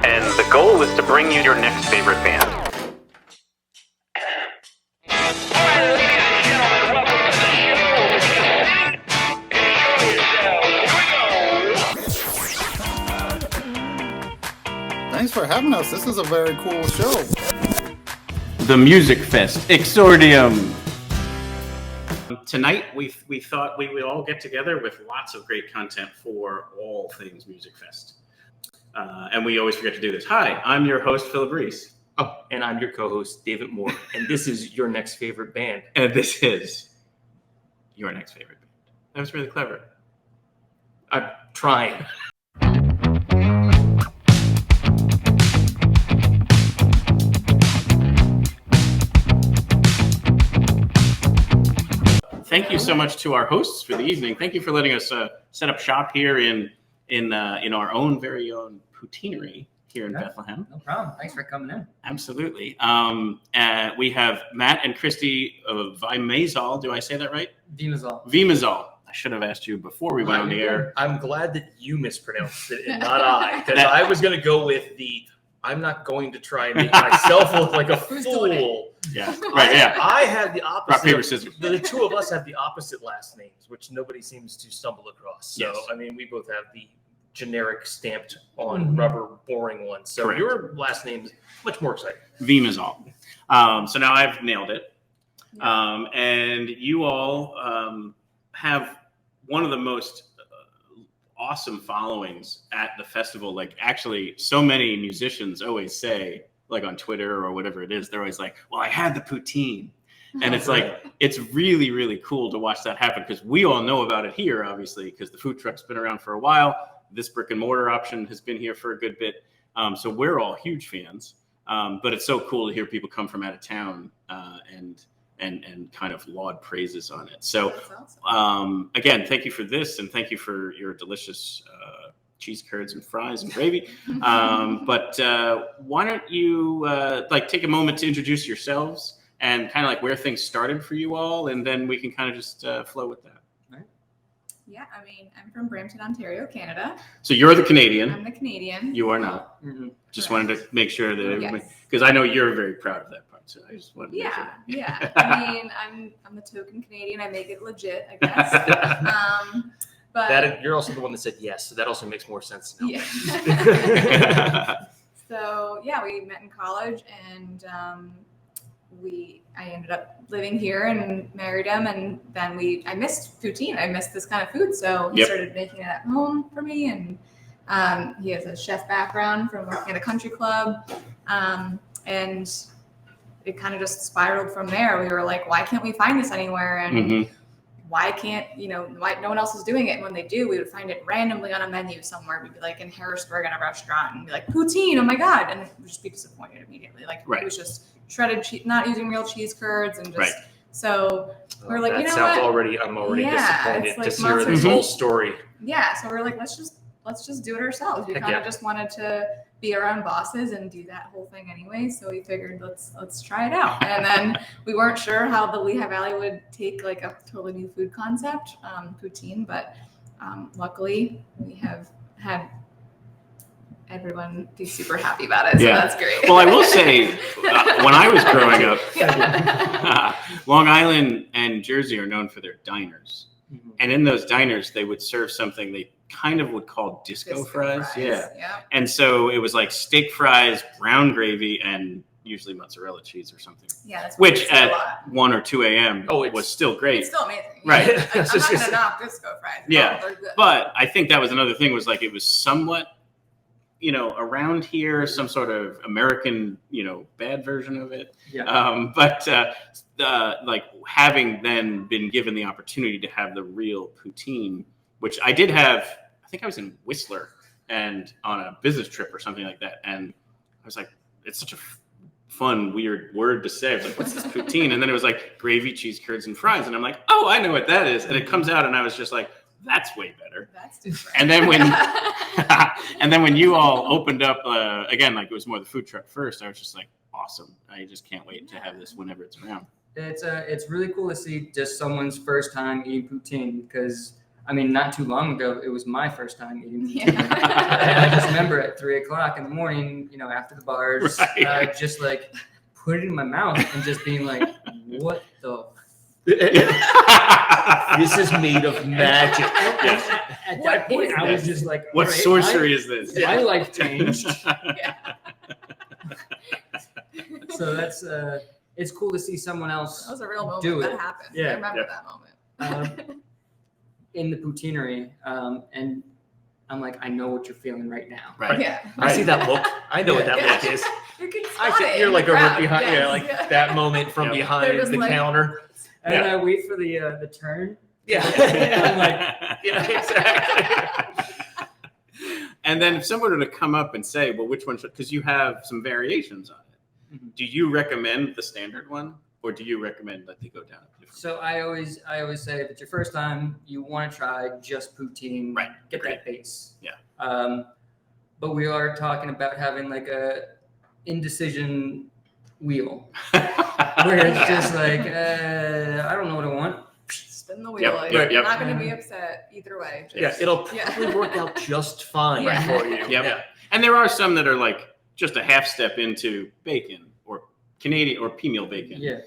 and the goal is to bring you your next favorite band. Thanks for having us. This is a very cool show. The Musikfest Exordium. Tonight, we thought we would all get together with lots of great content for all things Musikfest. And we always forget to do this. Hi, I'm your host, Philip Reese. Oh, and I'm your co-host, David Moore. And this is your next favorite band. And this is your next favorite band. That was really clever. I'm trying. Thank you so much to our hosts for the evening. Thank you for letting us set up shop here in our own very own Poutinerie here in Bethlehem. No problem. Thanks for coming in. Absolutely. We have Matt and Christy of Vimazol. Do I say that right? Vimazol. I should have asked you before we went on the air. I'm glad that you mispronounced it and not I, because I was going to go with I'm not going to try and make myself look like a fool. Yeah, right. Yeah, I had the opposite. Rock, paper, scissors. The two of us have the opposite last names, which nobody seems to stumble across. So, Yes. I mean, we both have the generic stamped on rubber boring one. So Correct. your last name is much more exciting. Vimazol. So now I've nailed it. And you all have one of the most awesome followings at the festival. Like, actually, so many musicians always say, like on Twitter or whatever it is, they're always like, well, I had the poutine. And it's like, it's really, really cool to watch that happen, because we all know about it here, obviously, because the food truck's been around for a while. This brick and mortar option has been here for a good bit. So we're all huge fans. But it's so cool to hear people come from out of town and kind of laud praises on it. So again, thank you for this, and thank you for your delicious cheese curds and fries and gravy. But why don't you take a moment to introduce yourselves and kind of like where things started for you all, and then we can kind of just flow with that. Right. Yeah, I mean, I'm from Brampton, Ontario, Canada. So you're the Canadian. I'm the Canadian. You are not. Mm-hmm. Just Correct. wanted to make sure that everybody, Yes. because I know you're very proud of that part. So I just wanted to make sure. Yeah. I mean, I'm the token Canadian. I make it legit, I guess. But You're also the one that said yes, so that also makes more sense now. yeah. So yeah, we met in college, and I ended up living here and married him, and then I missed poutine. I missed this kind of food, so he started making it at home for me. And he has a chef background from working at a country club, and it kind of just spiraled from there. We were like, why can't we find this anywhere? And why can't, why no one else is doing it? And when they do, we would find it randomly on a menu somewhere. We'd be like in Harrisburg in a restaurant and be like, poutine, oh my God. And we'd just be disappointed immediately. Like it was just shredded cheese, not using real cheese curds. And just, so we're like, I'm already disappointed like to hear this whole story. Yeah. So we're like, let's just do it ourselves. We kind of just wanted to be our own bosses and do that whole thing anyway. So we figured let's try it out. And then we weren't sure how the Lehigh Valley would take like a totally new food concept, poutine, but luckily we have had everyone be super happy about it. So that's great. Well, I will say, when I was growing up, Long Island and Jersey are known for their diners. Mm-hmm. And in those diners, they would serve something they kind of would call disco fries. Yeah. And so it was like steak fries, brown gravy, and usually mozzarella cheese or something. Yeah. That's which at 1 or 2 a.m. was still great. It's still amazing. Right. Like, I'm not going to knock disco fries. Yeah. They're good. But I think that was another thing, was like it was somewhat, around here, some sort of American, bad version of it. Yeah. But like having then been given the opportunity to have the real poutine, which I did have, I think I was in Whistler and on a business trip or something like that. And I was like, it's such a fun, weird word to say. I was like, what's this poutine? And then it was like gravy, cheese, curds, and fries. And I'm like, oh, I know what that is. And it comes out and I was just like, that's way better. That's different. And then when you all opened up again, like it was more the food truck first, I was just like, awesome. I just can't wait to have this whenever it's around. It's really cool to see just someone's first time eating poutine, because I mean, not too long ago, it was my first time eating. Yeah. And I just remember at 3:00 in the morning, after the bars, Right. just like put it in my mouth and just being like, what the? This is made of magic. At that point, I was just like, What all right, sorcery is this? My life changed. Yeah. So that's it's cool to see someone else That was a real moment do that it. happened. Yeah. I remember that moment. In the Poutinerie, and I'm like, I know what you're feeling right now. Right. Yeah. I see that look. I know what that Yeah. look is. You can I spot sit it here in like the over crowd. behind, Yes. like Yeah. that moment from Yep. behind They're just the like- counter. And then I wait for the turn. Yeah. I'm like, Yeah, exactly. And then if someone were to come up and say, well, which one should, because you have some variations on it. Mhm. Do you recommend the standard one, or do you recommend that they go down a different? So I always say if it's your first time, you want to try just poutine. Right. Get that base. Yeah. But we are talking about having like a indecision wheel where it's just like I don't know what I want. Spin the wheel. Yep, You're yep, yep. not going to be upset either way. Yeah, Just- it'll Yeah. probably work out just fine Yeah. for you. Yep. Yeah. And there are some that are like just a half step into bacon or Canadian or pea meal bacon. Yeah.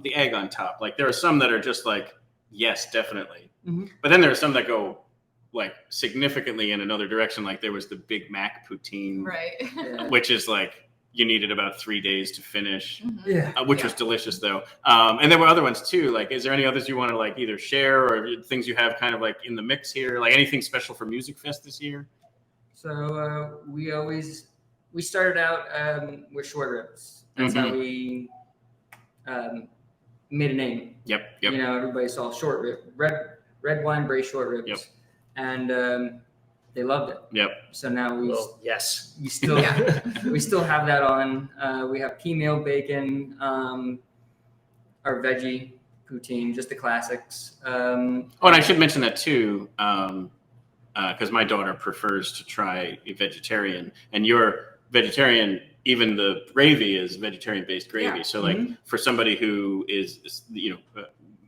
The egg on top. Like there are some that are just like, yes, definitely. Mhm. But then there are some that go like significantly in another direction. Like there was the Big Mac poutine, Right. Yeah. which is like you needed about 3 days to finish. Mhm. Yeah. Which Yeah. was delicious though. And there were other ones too. Like, is there any others you want to like either share or things you have kind of like in the mix here? Like anything special for Musikfest this year? So we started out with short ribs. That's how we made a name. Yep. Yep. Everybody saw short rib, red wine braised short ribs, Yep. and they loved it. Yep. So now Well, yes. we still Yeah. we still have that on. We have pea meal bacon, our veggie poutine, just the classics. Oh, and I should mention that too, because my daughter prefers to try a vegetarian, and you're vegetarian. Even the gravy is vegetarian-based gravy. Yeah. So, like Mhm. for somebody who is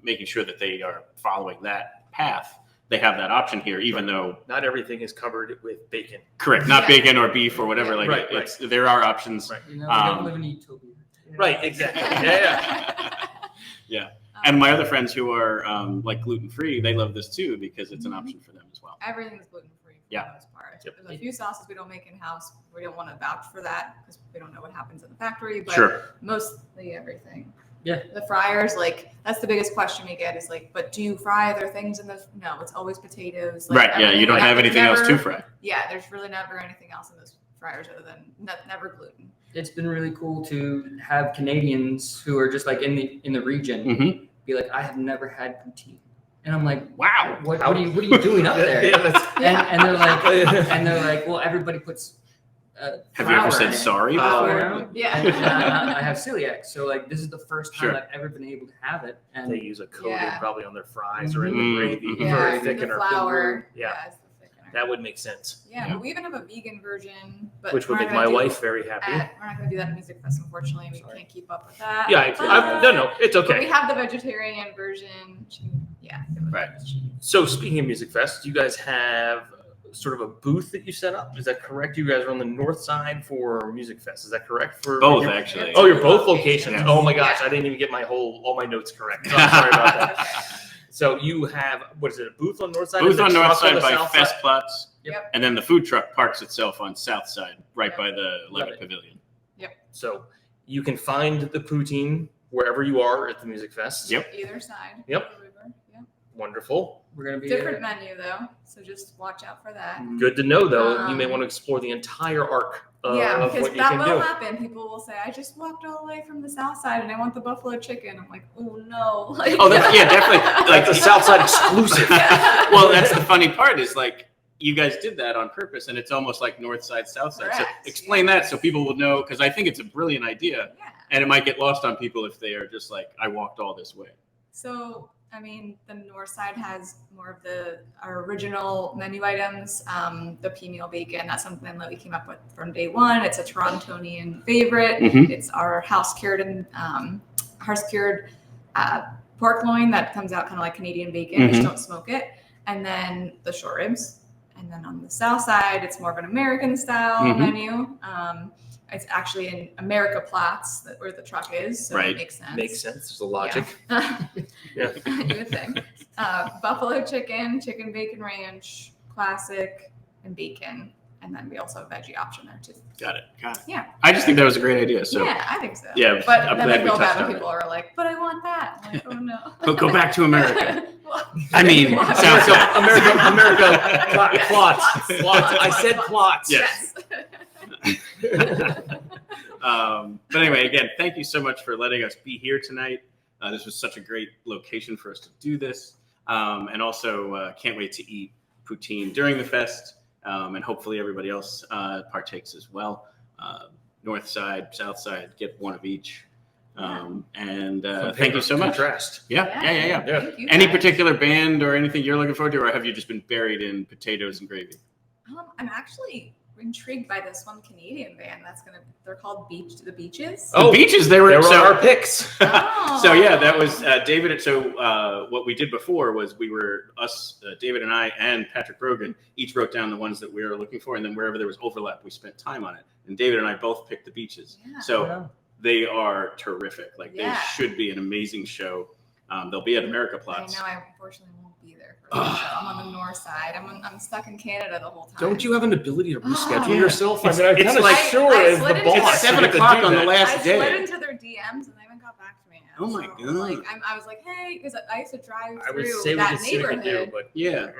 making sure that they are following that path, they have that option here. Even though, Not everything is covered with bacon. correct, not Yeah. bacon or beef or whatever. Yeah. Like Right, it's there are options. Right. We Um, don't live in utopia. Right, exactly. Yeah. Yeah. And my other friends who are like gluten-free, they love this too because it's an option for them as well. Everything's gluten free for Yeah. the most part. Yep. There's a few sauces we don't make in house. We don't want to vouch for that because we don't know what happens in the factory. But Sure. mostly everything. Yeah. The fryers, like that's the biggest question we get is like, but do you fry other things in those? No, it's always potatoes. Like, Right. Yeah. You everything. don't Like, have anything else to never- fry. Yeah, there's really never anything else in those fryers other than never gluten. It's been really cool to have Canadians who are just like in the region Mm-hmm. be like, I have never had poutine, and I'm like, Wow. what are you doing up there? Yeah, that's- And they're like, well, everybody puts. Have you ever flour in said it. sorry Flour. before? Yeah. And, I have celiac, so like this is the first time Sure. I've ever been able to have it, and They use a coating Yeah. probably on their fries or in the Mhm. gravy Mhm. for Yeah, a the thickener. flour. Yeah. It's the thickener. That would make sense. Yeah, Yeah. but we even have a vegan version, but Which would we're make not my gonna do wife very happy. we're not going to do that at Musikfest, unfortunately. We Sorry. can't keep up with that. Yeah, no, it's But we okay. have the vegetarian version. Yeah. it was Right. cheap. So speaking of Music Fest, you guys have sort of a booth that you set up. Is that correct? You guys are on the north side for Music Fest. Is that correct? For Both, your- actually. Oh, you're both locations. Yeah. Oh my gosh, Yeah. I didn't even get all my notes correct. So I'm sorry about that. Okay. So you have, what is it, a booth on north side? Booth and a on north truck side the by south Fest side? Plots. Yep. And then the food truck parks itself on south side, right Yep. by the Love Levitt it. Pavilion. So you can find the poutine wherever you are at the Music Fest. Yep. Either side. Yep. of the river. Yep. Wonderful. we're gonna be Different menu though, so just watch out for that. Good to know, though. you may Um, want to explore the entire arc Yeah, of because what you that can will do. happen. People will say, "I just walked all the way from the south side and I want the buffalo chicken." I'm like, "Oh no!" Like, Oh, that's, yeah, definitely. Like That's a Southside exclusive. Well, that's the funny part is like you guys did that on purpose, and it's almost like north side, south side. So Correct, explain yeah. that so people will know, because I think it's a brilliant idea, Yeah. and it might get lost on people if they are just like, I walked all this way. So, I mean, the north side has more of our original menu items. The pea meal bacon, that's something that we came up with from day one. It's a Torontonian favorite. Mhm. It's our house cured pork loin that comes out kind of like Canadian bacon. We Mhm. just don't smoke it. and then the short ribs. And then on the south side, it's more of an American style Mhm. menu. It's actually in America Platz where the truck is, so Right. it makes sense. Makes sense. There's a logic. Yeah. Yeah. You would think. Buffalo chicken, chicken bacon ranch, classic, and bacon. And then we also have a veggie option there too. Got it. Yeah. I just think that was a great idea. So Yeah, I think so. Yeah, but I'm then glad I we feel bad touched when on people are like, "But I want that." I'm like, "Oh no." go back to America. Well, I mean, America, Southside. America, plots. I said plots. Yes. But anyway, again, thank you so much for letting us be here tonight. This was such a great location for us to do this. And also can't wait to eat poutine during the fest. And hopefully everybody else partakes as well. North side, south side, get one of each. And thank you so much. Contrast. Yeah. Thank you, Any guys. particular band or anything you're looking forward to, or have you just been buried in potatoes and gravy? I'm actually intrigued by this one Canadian band they're called The Beaches. Oh, The Beaches, they were There were so, our picks. Oh. So yeah, that was David. So what we did before was David and I and Patrick Brogan each wrote down the ones that we were looking for, and then wherever there was overlap, we spent time on it. And David and I both picked The Beaches. Yeah. So they are terrific. Like Yeah. they should be an amazing show. They'll be at America I Platz. know I unfortunately won't be there for this show. I'm on the north side. I'm stuck in Canada the whole time. Don't you have an ability to reschedule Oh. yourself? It's- I'm it's kind of like- sure I as slid the into boss. It's 7 you get to o'clock do on the that. last I day. slid into their DMs and they haven't got back to me yet. Oh my So, God. Like I was like, hey, because I used to drive I would through say we that could see what you do, neighborhood. but Yeah.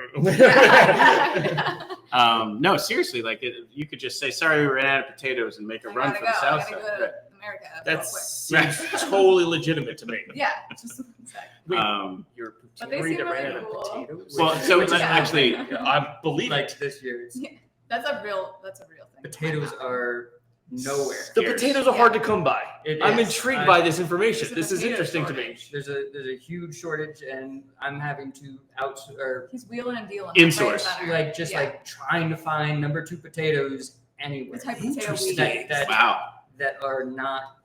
Yeah. No, seriously, like you could just say, sorry, we ran out of potatoes and make a I run gotta for go. the I south gotta side. go to America. that real quick. seems totally legitimate to me. Yeah, just one sec. Wait, Um, your But they poutinerie seem that ran really out of cool. potatoes? Well, so Which is- actually- I believe Like it. this year, it's, That's a real thing. potatoes are nowhere. The Scarce. potatoes are hard to come by. It I'm is. intrigued by this information. There's a This is potato interesting to me. shortage. There's a huge shortage, and I'm having to He's wheeling and dealing. Insource. like trying to find number 2 potatoes anywhere The type of potato we that, eat. that, Wow. that are not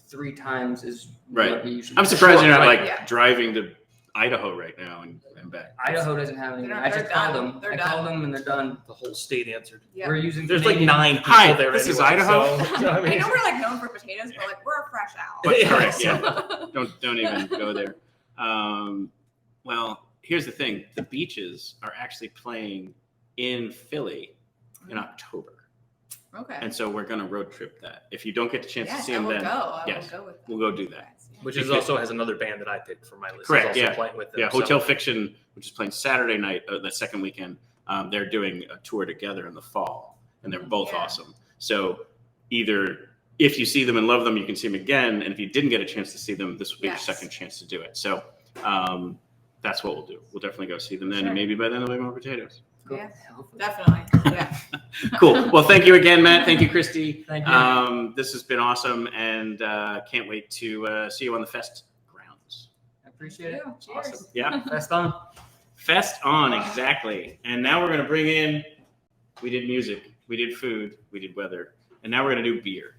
3 times as Right. what we usually. I'm surprised you're not Right. like Yeah. driving to Idaho right now and back. Idaho doesn't have any. They're I just done. called them. They're I called done. them and they're done. The whole state answered. Yeah. We're using. There's like Canadian- 9 people Hi, there. this is anyway, Idaho. so, I mean, I know we're like known for potatoes, but like we're a fresh out. But Yeah. correct, yeah. Don't even go there. Well, here's the thing: the Beaches are actually playing in Philly in October, Okay. and so we're going to road trip that. If you don't get the chance to Yes, see I them, will then go. I yes, will go with them. we'll go do that. Yeah. which is also has another band that I picked for my list. Correct, Is also yeah. playing with them, yeah, so- Hotel Fiction, which is playing Saturday night, the second weekend. They're doing a tour together in the fall, and they're both Yeah. awesome. So either if you see them and love them, you can see them again, and if you didn't get a chance to see them, this will be Yes. your second chance to do it. So that's what we'll do. We'll definitely go see them then, Sure. and maybe by then there'll be more potatoes. Yeah, definitely. Yeah. Cool. Well, thank you again, Matt. Thank you, Christy. Thank you. This has been awesome, and can't wait to see you on the fest grounds. I appreciate it. Cheers. Awesome. Yeah. Fest on. Fest on, exactly. And now we're going to bring in, we did music, we did food, we did weather, and now we're going to do beer.